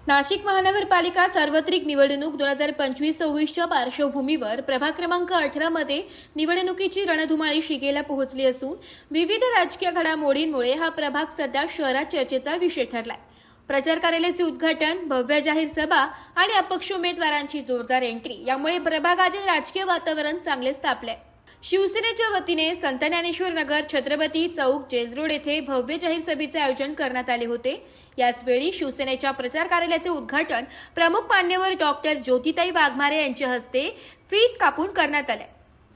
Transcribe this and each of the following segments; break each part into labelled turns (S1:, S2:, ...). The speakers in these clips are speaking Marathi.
S1: नाशिक महानगरपालिका सार्वत्रिक निवडणूक 2025-26च्या पार्श्वभूमीवर प्रभाग क्रमांक 18 मध्ये निवडणुकीची रणधुमाळी शिगेला पोहोचली असून विविध राजकीय घडामोडींमुळे हा प्रभाग सध्या शहरात चर्चेचा विषय ठरलाय। प्रचार कार्यालयाचे उद्घाटन, भव्य जाहीर सभा आणि अपक्ष उमेदवारांची जोरदार एंट्री यामुळे प्रभागातील राजकीय वातावरण चांगलेच तापले। शिवसेनेच्या वतीने संत ज्ञानेश्वर नगर, छत्रपती चौक, जेलरोड येथे भव्य जाहीर सभेचे आयोजन करण्यात आले होते। याचवेळी शिवसेनेच्या प्रचार कार्यालयाचे उद्घाटन प्रमुख मान्यवर डॉक्टर ज्योतिताई वाघमारे यांच्या हस्ते फीत कापून करण्यात आले।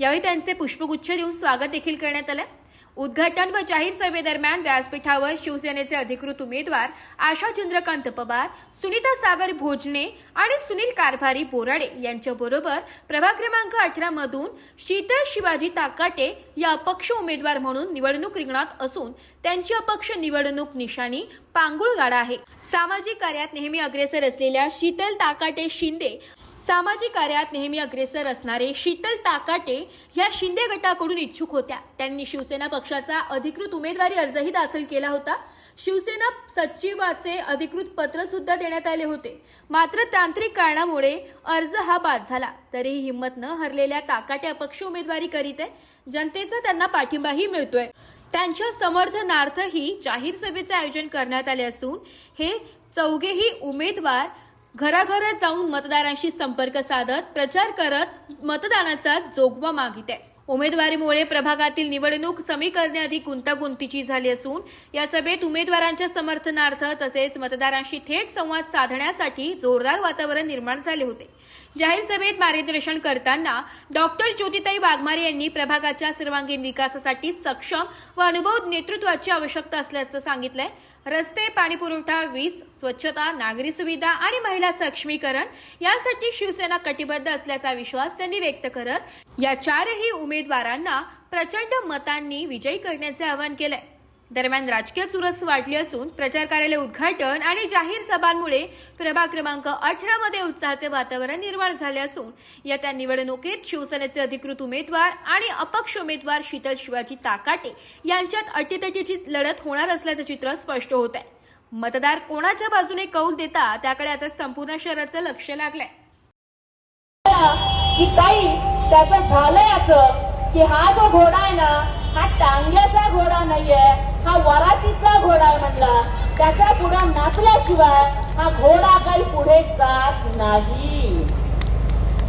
S1: यावेळी त्यांचे पुष्पगुच्छ देऊन स्वागत देखील करण्यात आले। उद्घाटन व जाहीर सभेदरम्यान व्यासपीठावर शिवसेनेचे अधिकृत उमेदवार आशा चंद्रकांत पवार, सुनीता सागर भोजने आणि सुनील कारभारी बोराडे यांच्याबरोबर प्रभाग क्रमांक 18 मधून शीतल शिवाजी ताकाटे या अपक्ष उमेदवार म्हणून निवडणूक रिंगणात असून त्यांची अपक्ष निवडणूक निशाणी पांगुळ गाडा आहे। सामाजिक कार्यात नेहमी अग्रेसर असलेल्या शीतल ताकाटे शिंदे सामाजिक कार्यात नेहमी अग्रेसर असणारे शीतल ताकाटे ह्या शिंदे गटाकडून इच्छुक होत्या। त्यांनी शिवसेना पक्षाचा अधिकृत उमेदवारी अर्जही दाखल केला होता। शिवसेना सचिवाचे अधिकृत पत्र सुद्धा देण्यात आले होते, मात्र तांत्रिक कारणामुळे अर्ज हा बाद झाला। तरीही हिंमत न हरलेल्या ताकाटे अपक्ष उमेदवारी करीत आहे। जनतेचा त्यांना पाठिंबाही मिळतोय। त्यांच्या समर्थनार्थही जाहीर सभेचे आयोजन करण्यात आले असून हे चौघेही उमेदवार घराघरात जाऊन मतदारांशी संपर्क साधत प्रचार करत मतदानाचा जोगवा मागित आहे। उमेदवारीमुळे प्रभागातील निवडणूक समीकरणे अधिक गुंतागुंतीची झाली असून या सभेत उमेदवारांच्या समर्थनार्थ तसेच मतदारांशी थेट संवाद साधण्यासाठी जोरदार वातावरण निर्माण झाले होते। जाहीर सभेत मार्गदर्शन करताना डॉक्टर ज्योतिताई वाघमारे यांनी प्रभागाच्या सर्वांगीण विकासासाठी सक्षम व अनुभवी नेतृत्वाची आवश्यकता असल्याचं सांगितलंय। रस्ते, पाणीपुरवठा, वीज, स्वच्छता, नागरी सुविधा आणि महिला सक्षमीकरण यासाठी शिवसेना कटिबद्ध असल्याचा विश्वास त्यांनी व्यक्त करत या चारही उमेदवारांना प्रचंड मतांनी विजयी करण्याचे आवाहन केलंय। दरम्यान राजकीय चुरस वाढली असून प्रचार कार्यालय उद्घाटन आणि जाहीर सभांमुळे प्रभाग क्रमांक 18 मध्ये उत्साहाचे वातावरण निर्माण झाले असून येत्या निवडणुकीत शिवसेनेचे अधिकृत उमेदवार आणि अपक्ष उमेदवार शीतल शिवाजी ताकाटे यांच्यात अटीतटीची लढत होणार असल्याचे चित्र स्पष्ट होत आहे। मतदार कोणाच्या बाजूने कौल देतात त्याकडे आता संपूर्ण शहराचं लक्ष लागलंय।
S2: की ताई त्याचं झालंय असं की हा जो घोडा आहे ना, हा टांग्याचा घोडा नाहीये, हा वरातीतला घोडा आहे म्हणला। त्याच्या पुढे नाचल्याशिवाय हा घोडा काही पुढे जात नाही।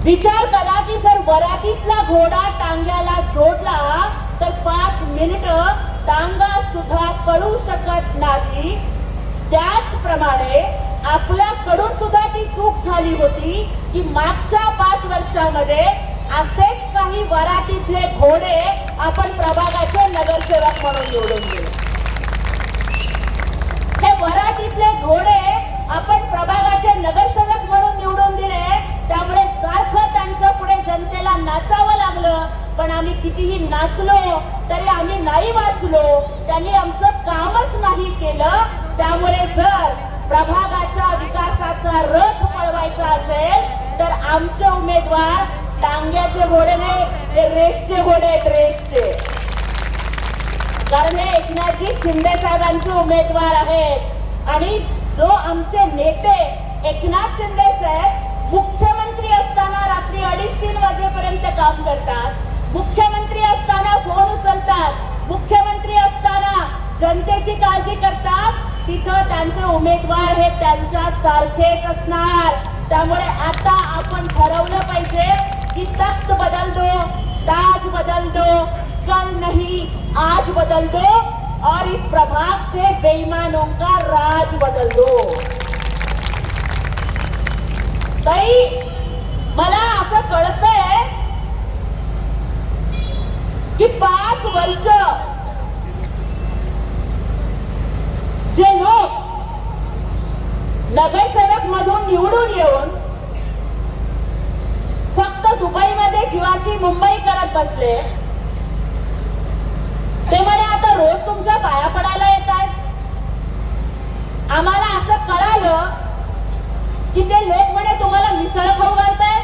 S2: विचार करा की जर वरातीतला घोडा टांग्याला जोडला तर 5 मिनिटं टांगा सुद्धा पळू शकत नाही। त्याचप्रमाणे आपल्याकडून सुद्धा ती चूक झाली होती की मागच्या 5 वर्षांमध्ये असेच काही वरातीतले घोडे आपण प्रभागाचे नगरसेवक म्हणून निवडून दिले। हे वरातीतले घोडे आपण प्रभागाचे नगरसेवक म्हणून निवडून दिले, त्यामुळे सारखं त्यांच्या पुढे जनतेला नाचावं लागलं। पण आम्ही कितीही नाचलो तरी आम्ही नाही वाचलो, त्यांनी आमचं कामच नाही केलं। त्यामुळे जर प्रभागाच्या विकासाचा रथ पळवायचा असेल तर आमचे उमेदवार टांग्याचे घोडे नाही, ते रेसचे घोडे आहेत, रेसचे। कारण हे एकनाथजी शिंदे साहेबांचे उमेदवार आहेत आणि जो आमचे नेते एकनाथ शिंदे साहेब मुख्यमंत्री असताना रात्री 2:30-3 वाजेपर्यंत काम करतात, मुख्यमंत्री असताना फोन उचलतात, मुख्यमंत्री असताना जनतेची काळजी करतात, तिथं त्यांचे उमेदवार हे त्यांच्या सारखेच असणार। त्यामुळे आता आपण ठरवलं पाहिजे कि तख्त बदल दो, ताज बदल दो, कल नहीं आज बदल दो और इस प्रभाग से बेईमानों का राज बदल दो। ताई मला असं कळतंय की 5 वर्ष जे लोक नगरसेवक मधून निवडून येऊन फक्त दुबईमध्ये जीवाची मुंबई करत बसले, ते म्हणे आता रोज तुमच्या पाया पडायला येत आहेत। आम्हाला असं कळालं की ते लोक म्हणे तुम्हाला मिसळ खाऊ घालतायत।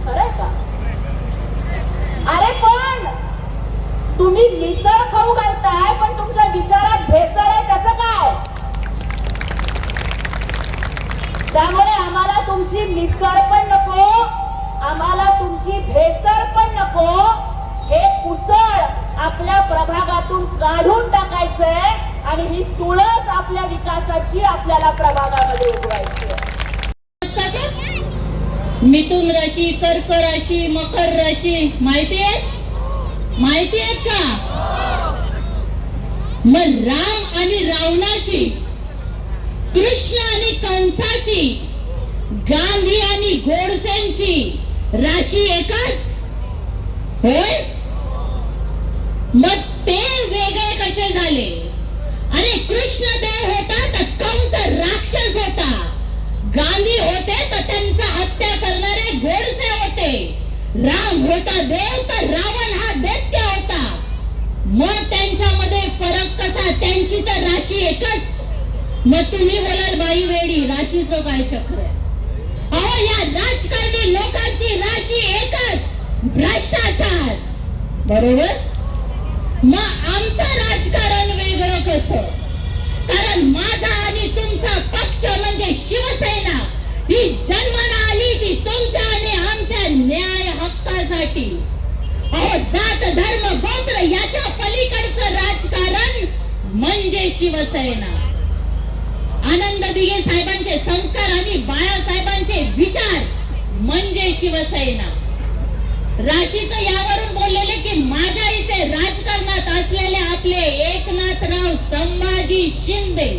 S2: खरंय का? अरे पण तुम्ही मिसळ खाऊ घालताय पण तुमच्या विचारात भेसळ आहे, त्याचं काय? काढून टाकायचंय आणि ही तुळस आपल्या विकासाची आपल्याला प्रभागामध्ये उगवायची आहे.
S3: मिथुन राशी, कर्क राशी, मकर राशी माहिती आहेत का? मग राम आणि रावणाची, कृष्ण आणि कंसाची, गांधी आणि गोडसेंची राशी एकच होय? मग ते वेगळे कसे झाले? आणि कृष्ण देव होता तर कंस राक्षस होता, गांधी होते तर त्यांचा हत्या करणारे गोडसे होते, राम होता देव तर रावण हा दैत्य होता. मग त्यांच्यामध्ये फरक कसा? त्यांची तर राशी एकच. मग तुम्ही बोलाल बाई वेडी, राशीचं काय चक्र आहे? अहो, या राजकारणी लोकांची राशी एकच, भ्रष्टाचार. बरोबर? मग आमचं राजकारण वेगळं कसं? कारण माझा आणि तुमचा पक्ष म्हणजे शिवसेना ही जन्माला आली ती तुमच्या आणि आमच्या न्याय हक्कासाठी. अहो, जात धर्म गोत्र याच्या पलीकडचं राजकारण म्हणजे शिवसेना. आनंद दिघे साहेबांचे संस्कार आणि बाळासाहेबांचे विचार म्हणजे शिवसेना. राशीचं यावरून बोललेले की माझ्या इथे राजकारणात असलेले आपले एकनाथराव संभाजी शिंदे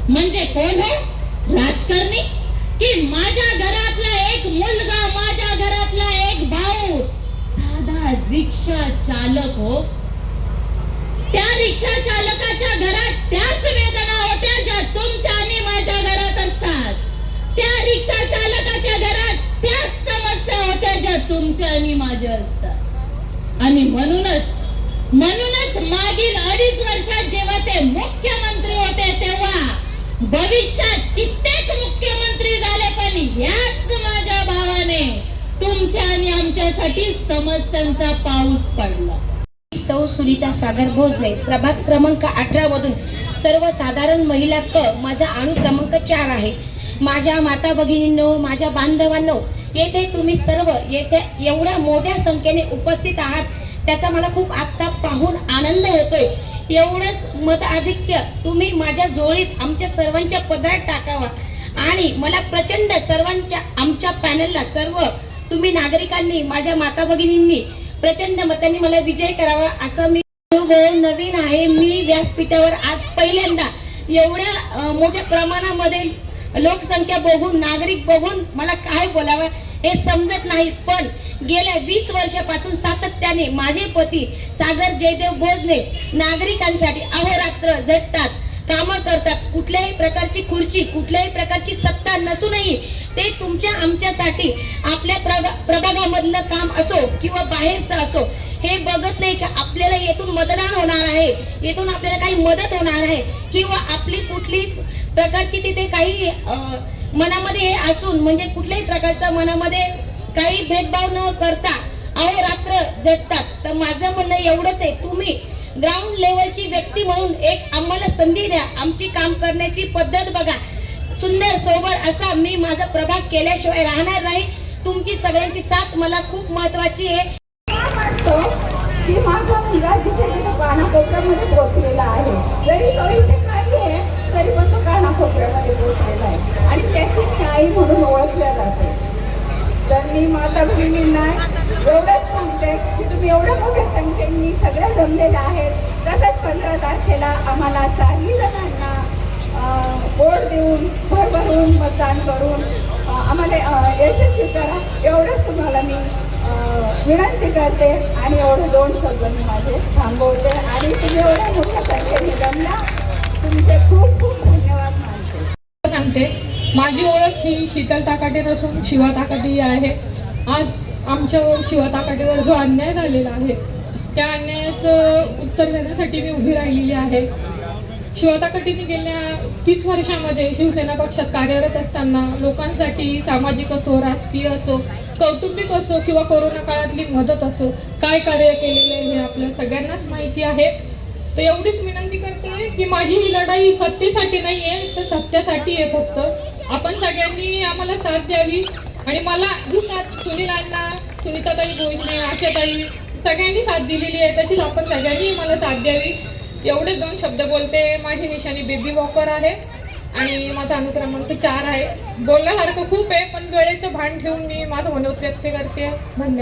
S3: म्हणजे कोण हो? राजकारणी? की माझ्या घरातला एक मुलगा, माझ्या घरातला एक भाऊ साधा रिक्षा चालक हो. त्या रिक्षा चालकाच्या घरात त्याच वेदना होत्या ज्या तुमच्या आणि माझ्या घरात असतात. त्या रिक्षा चालकाच्या घरात त्याच समस्या होत्या ज्या तुमच्या आणि माझ्या असतात. आणि म्हणूनच मागील 2.5 वर्षात जेव्हा ते मुख्यमंत्री होते तेव्हा भविष्यात कित्येक मुख्यमंत्री झाले, पण याच माझ्या भावाने तुमच्या आणि आमच्यासाठी समस्यांचा पाऊस पडला.
S4: सौ सुनीता सागर भोसले, प्रभाग क्रमांक 18 मधून सर्वसाधारण महिला क. माझा अणु क्रमांक 4 आहे. माझ्या माता भगिनींनो, माझ्या बांधवांनो, येथे तुम्ही सर्व येथे एवढ्या मोठ्या संख्येने उपस्थित आहात त्याचा मला खूप आत्ता पाहून आनंद होतोय. एवढंच मताधिक्य तुम्ही माझ्या जोडीत आमच्या सर्वांच्या पदरात टाकावा आणि मला प्रचंड सर्वांच्या आमच्या पॅनलला सर्व तुम्ही नागरिकांनी, माझ्या माता भगिनींनी प्रचंड मतांनी मला विजय करावा असं मी नवीन आहे. मी व्यासपीठावर आज पहिल्यांदा एवढ्या मोठ्या प्रमाणामध्ये लोकसंख्या बघून, नागरिक बघून मला काय बोलावं हे समजत नाही. पण गेल्या 20 वर्षापासून सातत्याने माझे पती सागर जयदेव भोसले नागरिकांसाठी अहोरात्र झटतात, कामं करतात. कुठल्याही प्रकारची खुर्ची, कुठल्याही प्रकारची सत्ता नसूनही ते तुमच्या आमच्यासाठी आपल्या प्रभागामधलं काम असो किंवा बाहेरचं असो हे बघत नाही का आपल्याला येथून मतदान होणार आहे, येथून आपल्याला काही मदत होणार आहे किंवा आपली कुठली प्रकारची तिथे काही मनामध्ये हे असून म्हणजे कुठल्याही प्रकारचा मनामध्ये काही भेदभाव न करता अहोरात्र झटतात. तर माझं म्हणणं एवढंच आहे, तुम्ही ग्राउंड लेवलची व्यक्ती म्हणून एक आम्हाला संधी द्या, आमची काम करण्याची पद्धत बघा. सुंदर सोबत असा मी माझा प्रभाग केल्याशिवाय राहणार नाही. तुमची सगळ्यांची साथ मला खूप महत्वाची आहे.
S2: की माझा मुलगा जिथे तिथे कानाकोपऱ्यामध्ये पोहोचलेला आहे, जरी तो इथे नाही आहे तरी पण तो कानाकोपऱ्यामध्ये पोहोचलेला आहे आणि त्याची मी आई म्हणून ओळखल्या जाते. तर मी माता भगिनींना एवढंच सांगते की तुम्ही एवढ्या मोठ्या संख्येने सगळ्या जमलेल्या आहेत. तसंच 15 तारखेला आम्हाला 4ही जणांना वोट देऊन भरभरून मतदान करून आम्हाला यशस्वी करा एवढंच तुम्हाला मी विनंती करते आणि एवढे 2 शब्द मी माझे थांबवते आणि तुम्ही एवढ्या मोठ्या संख्येने जमला, तुमचे खूप खूप धन्यवाद मानते.
S5: सांगते माझी ओळख ही शीतल ताकाटे नसून शिवा ताकाटे आहे. आज आमच्यावर शिवा ताकाटेवर जो अन्याय झालेला आहे त्या अन्यायाचं उत्तर देण्यासाठी मी उभी राहिलेली आहे. शिवा ताकाटेंनी गेल्या 30 वर्षामध्ये शिवसेना पक्षात कार्यरत असताना लोकांसाठी सामाजिक असो, राजकीय असो, कौटुंबिक असो किंवा कोरोना काळातली मदत असो काय कार्य केलेलं आहे हे आपल्या सगळ्यांनाच माहिती आहे. तर एवढीच विनंती करते की माझी ही लढाई सत्तेसाठी नाही आहे तर सत्यासाठी आहे. फक्त आपण सगळ्यांनी आम्हाला साथ द्यावी आणि मला ही साथ सुनीलांना, सुनीताताई भोसले, आशाताई सगळ्यांनी साथ दिलेली आहे, तशीच आपण सगळ्यांनी मला साथ द्यावी. एवढे 2 शब्द बोलते. माझी निशाणी बेबी वॉकर आहे आणि माझा अनुक्रमांक 4 आहे. बोलण्यासारखं खूप आहे, पण वेळेचं भान ठेवून मी माझं मनोगत व्यक्त करते. धन्यवाद.